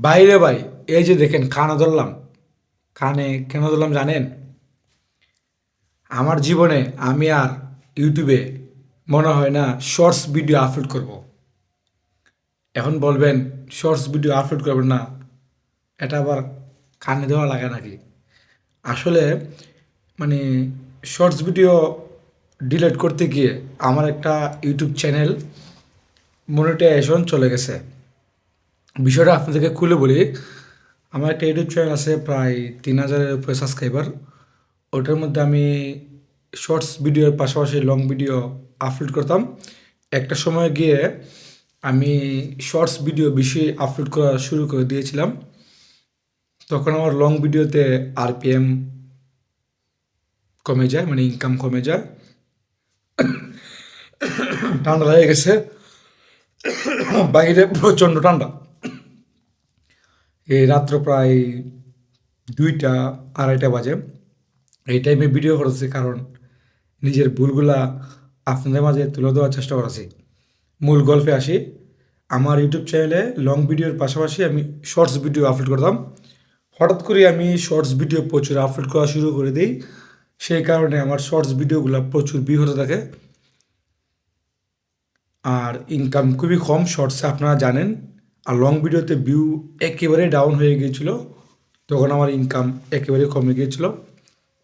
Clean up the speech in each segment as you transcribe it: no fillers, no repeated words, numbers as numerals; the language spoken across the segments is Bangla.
বাইরে ভাই, এই যে দেখেন কানে ধরলাম। কানে কেন ধরলাম জানেন? আমার জীবনে আমি আর ইউটিউবে মনে হয় না শর্টস ভিডিও আপলোড করব। এখন বলবেন শর্টস ভিডিও আপলোড করবেন না, এটা আবার কানে দেওয়া লাগে নাকি? আসলে মানে শর্টস ভিডিও ডিলিট করতে গিয়ে আমার একটা ইউটিউব চ্যানেল মনিটাইজেশন চলে গেছে। বিষয়টা আপনাদেরকে খুলে বলি। আমার একটা ইউটিউব চ্যানেল আছে প্রায় ৩,০০০-এর উপরে সাবস্ক্রাইবার। ওটার মধ্যে আমি শর্টস ভিডিওর পাশাপাশি লং ভিডিও আপলোড করতাম। একটা সময় গিয়ে আমি শর্টস ভিডিও বেশি আপলোড করা শুরু করে দিয়েছিলাম। তখন আমার লং ভিডিওতে আরপিএম কমে যায়, মানে ইনকাম কমে যায়। ঠান্ডা লেগে গেছে, বাইরে প্রচণ্ড ঠান্ডা। এই রাত্র প্রায় ২টা ২:৩০ বাজে। এই টাইমে ভিডিও করেছি কারণ নিজের ভুলগুলা আপনাদের মাঝে তুলে দেওয়ার চেষ্টা করেছি। মূল গল্পে আসি। আমার ইউটিউব চ্যানেলে লং ভিডিওর পাশাপাশি আমি শর্টস ভিডিও আপলোড করতাম। হঠাৎ করে আমি শর্টস ভিডিও প্রচুর আপলোড করা শুরু করে দিই। সেই কারণে আমার শর্টস ভিডিওগুলো প্রচুর ভিউ হতে থাকে। আর ইনকাম খুবই কম শর্টসে, আপনারা জানেন। আর লং ভিডিওতে ভিউ একেবারে ডাউন হয়ে গিয়েছিল। তখন আমার ইনকাম একেবারে কমে গিয়েছিল।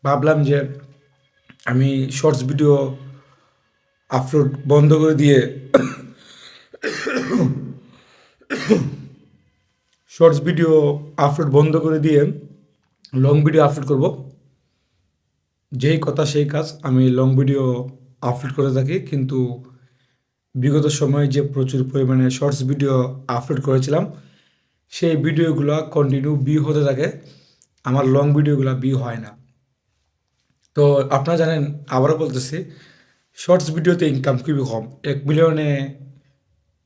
ভাবলাম যে আমি শর্টস ভিডিও আপলোড বন্ধ করে দিয়ে শর্টস ভিডিও আপলোড বন্ধ করে দিয়ে লং ভিডিও আপলোড করব। যেই কথা সেই কাজ, আমি লং ভিডিও আপলোড করে থাকি। কিন্তু বিগত সময়ে যে প্রচুর পরিমাণে শর্টস ভিডিও আপলোড করেছিলাম, সেই ভিডিওগুলো কন্টিনিউ ভিউ হতে থাকে। আমার লং ভিডিওগুলো ভিউ হয় না। তো আপনারা জানেন, আবারও বলতেছি, শর্টস ভিডিওতে ইনকাম খুবই কম। ১ মিলিয়নে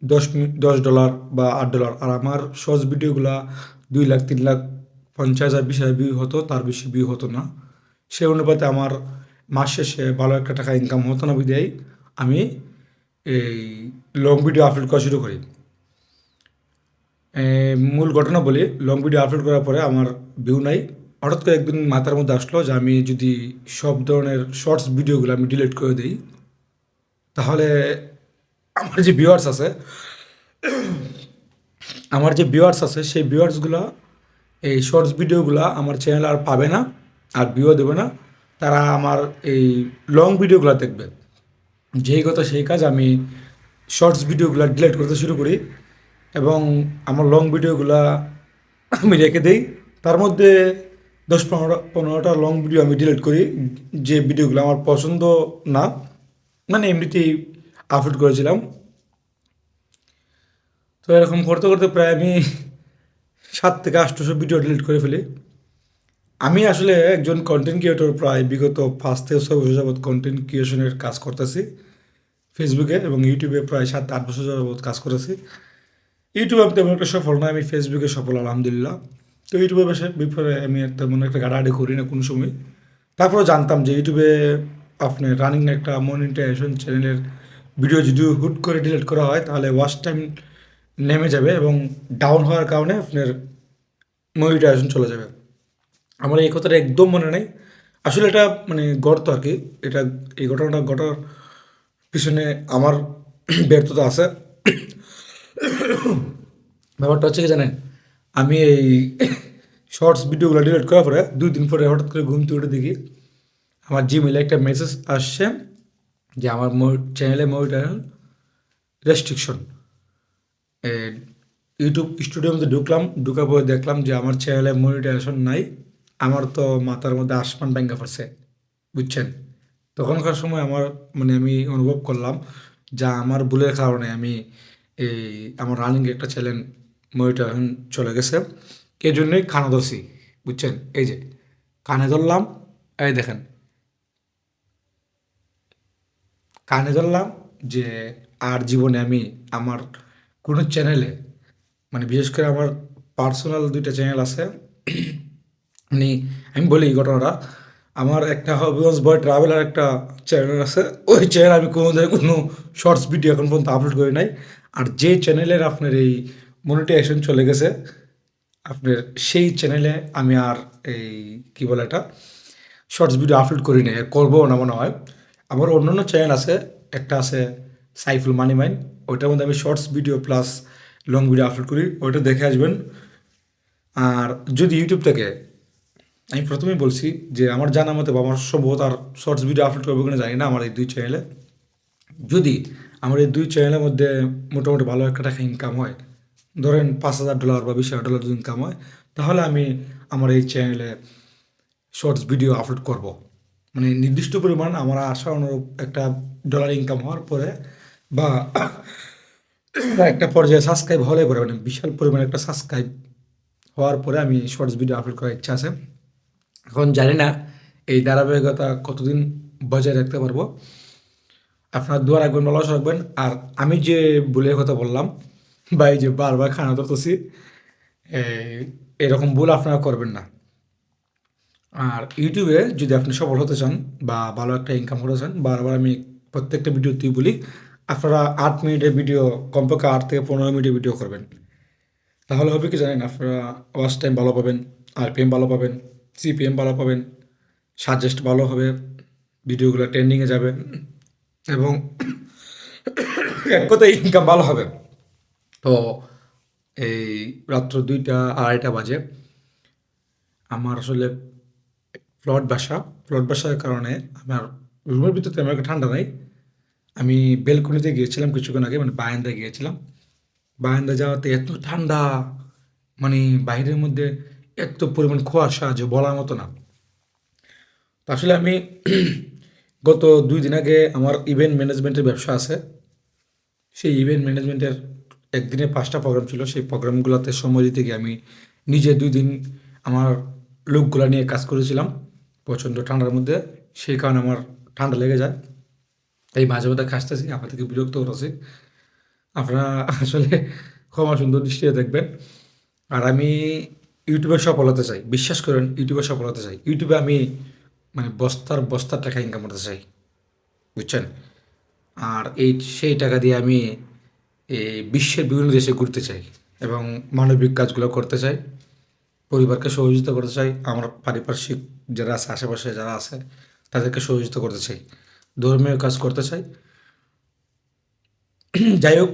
$10 বা $8। আর আমার শর্টস ভিডিওগুলা ২ লাখ, ৩ লাখ, ৫০,০০০, ২০,০০০ ভিউ হতো, তার বেশি ভিউ হতো না। সে অনুপাতে আমার মাস শেষে ভালো একটা টাকা ইনকাম হতো না বিধায় আমি এই লং ভিডিও আপলোড করা শুরু করি। মূল ঘটনা বলি, লং ভিডিও আপলোড করার পরে আমার ভিউ নাই। হঠাৎ করে একদিন মাথার মধ্যে আসলো যে আমি যদি সব ধরনের শর্টস ভিডিওগুলো আমি ডিলিট করে দিই, তাহলে আমার যে ভিউয়ার্স আছে আমার যে ভিউয়ার্স আছে সেই ভিউয়ার্সগুলো এই শর্টস ভিডিওগুলো আমার চ্যানেলে আর পাবে না, আর ভিউও দেবে না। তারা আমার এই লং ভিডিওগুলো দেখবে। যেই কথা সেই কাজ, আমি শর্টস ভিডিওগুলো ডিলিট করতে শুরু করি এবং আমার লং ভিডিওগুলা আমি রেখে দেই। তার মধ্যে ১০-১৫টা লং ভিডিও আমি ডিলিট করি, যে ভিডিওগুলো আমার পছন্দ না, মানে এমনিতেই আপলোড করেছিলাম। তো এরকম করতে করতে প্রায় আমি ৭ থেকে ৮০০ ভিডিও ডিলিট করে ফেলি। আমি আসলে একজন কন্টেন্ট ক্রিয়েটর, প্রায় বিগত ৫ থেকে ৬ বছর যাবৎ কন্টেন্ট ক্রিয়েশনের কাজ করতেছি ফেসবুকে, এবং ইউটিউবে প্রায় ৭-৮ বছর যাবৎ কাজ করেছি। ইউটিউবে আমি তেমন একটা সফল না, আমি ফেসবুকে সফল আলহামদুলিল্লাহ। তো ইউটিউবে ব্যাপারে আমি তেমন একটা ঘাটাঘাটি করি না কোনো সময়। তারপরেও জানতাম যে ইউটিউবে আপনার রানিং একটা মনিটাইজেশন চ্যানেলের ভিডিও যদি হুট করে ডিলিট করা হয়, তাহলে ওয়াচ টাইম নেমে যাবে এবং ডাউন হওয়ার কারণে আপনার মনিটাইজেশন চলে যাবে। আমার এই কথাটা একদম মনে নেই। আসলে এটা মানে গর্ত আর কি। এটা, এই ঘটনাটা ঘটার পিছনে আমার ব্যর্থতা আছে। ব্যাপারটা হচ্ছে কি জানেন? আমি এই শর্টস ভিডিওগুলো ডিলিট করার পরে ২ দিন পরে হঠাৎ করে ঘুম থেকে উঠে দেখি আমার জিমেইলে একটা মেসেজ আসছে যে আমার চ্যানেলে মনিটাইজেশন রেস্ট্রিকশন। ইউটিউব স্টুডিওর মধ্যে ঢুকলাম, ঢুকার পরে দেখলাম যে আমার চ্যানেলে মনিটাইজেশন নাই। আমার তো মাথার মধ্যে আসমান ভেঙে পড়ছে, বুঝছেন? তখনকার সময় আমার মানে আমি অনুভব করলাম যা আমার ভুলের কারণে আমি এই আমার রানিং একটা চ্যানেল মনিটাইজেশন চলে গেছে। এই জন্যই কানে ধরছি, বুঝছেন? এই যে কানে ধরলাম, এই দেখেন কানে ধরলাম যে আর জীবনে আমি আমার কোনো চ্যানেলে, মানে বিশেষ করে আমার পার্সোনাল ২টা চ্যানেল আছে। মানে আমি বলি ঘটনাটা, আমার একটা হবিগঞ্জ বয় ট্রাভেলার একটা চ্যানেল আছে। ওই চ্যানেল আমি কোনো শর্টস ভিডিও এখন পর্যন্ত আপলোড করি নাই। আর যে চ্যানেলের আপনার এই মনিটাইজেশন চলে গেছে, আপনার সেই চ্যানেলে আমি আর এই কী বলে এটা শর্টস ভিডিও আপলোড করি না, করবো না মনে হয়। আমার অন্যান্য চ্যানেল আছে, একটা আছে সাইফুল মানি মাইন, ওইটার মধ্যে আমি shorts video plus long video upload করি, ওইটা দেখে আসবেন। আর যদি ইউটিউব থেকে, আমি প্রথমেই বলছি যে আমার জানা মতে বা আমার সম্ভবত আর শর্টস ভিডিও আপলোড করবো কিনা জানি না আমার এই দুই চ্যানেলে। যদি আমার এই দুই চ্যানেলের মধ্যে মোটামুটি ভালো একটা টাকা ইনকাম হয়, ধরেন $5,000 বা $20,000 যদি ইনকাম হয়, তাহলে আমি আমার এই চ্যানেলে শর্টস ভিডিও আপলোড করব। মানে নির্দিষ্ট পরিমাণ আমার আশা অনুরূপ একটা ডলার ইনকাম হওয়ার পরে বা একটা পর্যায়ে সাবস্ক্রাইব হলে পরে, মানে বিশাল পরিমাণে একটা সাবস্ক্রাইব হওয়ার পরে আমি শর্টস ভিডিও আপলোড করার ইচ্ছা আছে। এখন জানি না এই ধারাবাহিকতা কতদিন বজায় রাখতে পারবো। আপনারা দোয়া রাখবেন, ভালোবাসা রাখবেন। আর আমি যে ভুলের কথা বললাম বা এই যে বারবার খানা ধরতেছি, এরকম ভুল আপনারা করবেন না। আর ইউটিউবে যদি আপনি সফল হতে চান বা ভালো একটা ইনকাম করতে চান, বারবার আমি প্রত্যেকটা ভিডিওতেই বলি, আপনারা 8 মিনিটের ভিডিও, কমপক্ষে 8 থেকে 15 মিনিটের ভিডিও করবেন। তাহলে হবে কি জানেন, আপনারা ওয়াচ টাইম ভালো পাবেন, আরপিএম ভালো পাবেন, সিপিএম ভালো পাবেন, সাজেস্ট ভালো হবে, ভিডিওগুলো ট্রেন্ডিংয়ে যাবে এবং এক কথায় ইনকাম ভালো হবে। তো এই রাত্র 2টা 2:30 বাজে, আমার আসলে ফ্লড বাসার কারণে আমার রুমের ভিতরে তেমন একটা ঠান্ডা নাই। আমি বেলকনিতে গিয়েছিলাম কিছুক্ষণ আগে, মানে বারান্দায় গিয়েছিলাম। বারান্দায় যাওয়াতে এত ঠান্ডা, মানে বাইরের মধ্যে এত পরিমাণ কুয়াশা যে বলার মতো না। তো আসলে আমি গত 2 দিন আগে আমার ইভেন্ট ম্যানেজমেন্টের ব্যবসা আছে। সেই ইভেন্ট ম্যানেজমেন্টের একদিনে 5টা প্রোগ্রাম ছিল। সেই প্রোগ্রামগুলোতে সময় দিতে গিয়ে আমি নিজে 2 দিন আমার লোকগুলা নিয়ে কাজ করেছিলাম প্রচণ্ড ঠান্ডার মধ্যে। সেই কারণে আমার ঠান্ডা লেগে যায়। এই মাঝে মধ্যে কাশতেছি, আপনাদেরকে বিরক্ত করতেছি। আপনারা আসলে ক্ষমা সুন্দর দৃষ্টিতে দেখবেন। আর আমি ইউটিউবে সফল হতে চাই, বিশ্বাস করেন ইউটিউবে সফল হতে চাই। ইউটিউবে আমি মানে বস্তার বস্তার টাকা ইনকাম করতে চাই, বুঝছেন? আর সেই টাকা দিয়ে আমি এই বিশ্বের বিভিন্ন দেশে ঘুরতে চাই এবং মানবিক কাজগুলো করতে চাই, পরিবারকে সহযোগিতা করতে চাই, আমার পারিপার্শ্বিক যারা আছে, আশেপাশে যারা আছে, তাদেরকে সহযোগিতা করতে চাই, ধর্মীয় কাজ করতে চাই। যাই হোক,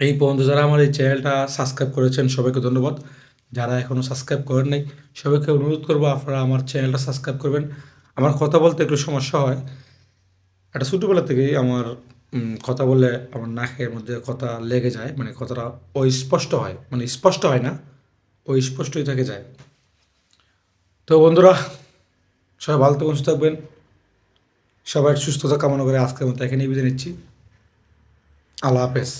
এই পর্যন্ত যারা আমার এই চ্যানেলটা সাবস্ক্রাইব করেছেন সবাইকে ধন্যবাদ। যারা এখনও সাবস্ক্রাইব করেন নাই, সবাইকে অনুরোধ করবো আপনারা আমার চ্যানেলটা সাবস্ক্রাইব করবেন। আমার কথা বলতে একটু সমস্যা হয়, এটা ছোটোবেলা থেকেই আমার কথা বললে আমার নাকের মধ্যে কথা লেগে যায়, মানে কথাটা অস্পষ্ট হয়, মানে স্পষ্ট হয় না, স্পষ্টই থেকে যায়। তো বন্ধুরা, সবাই ভালো থাকবেন, সুস্থ থাকবেন, সবার সুস্থতা কামনা করে আজকের মতো এখানেই বিদায় নিচ্ছি। আল্লাহ হাফেজ।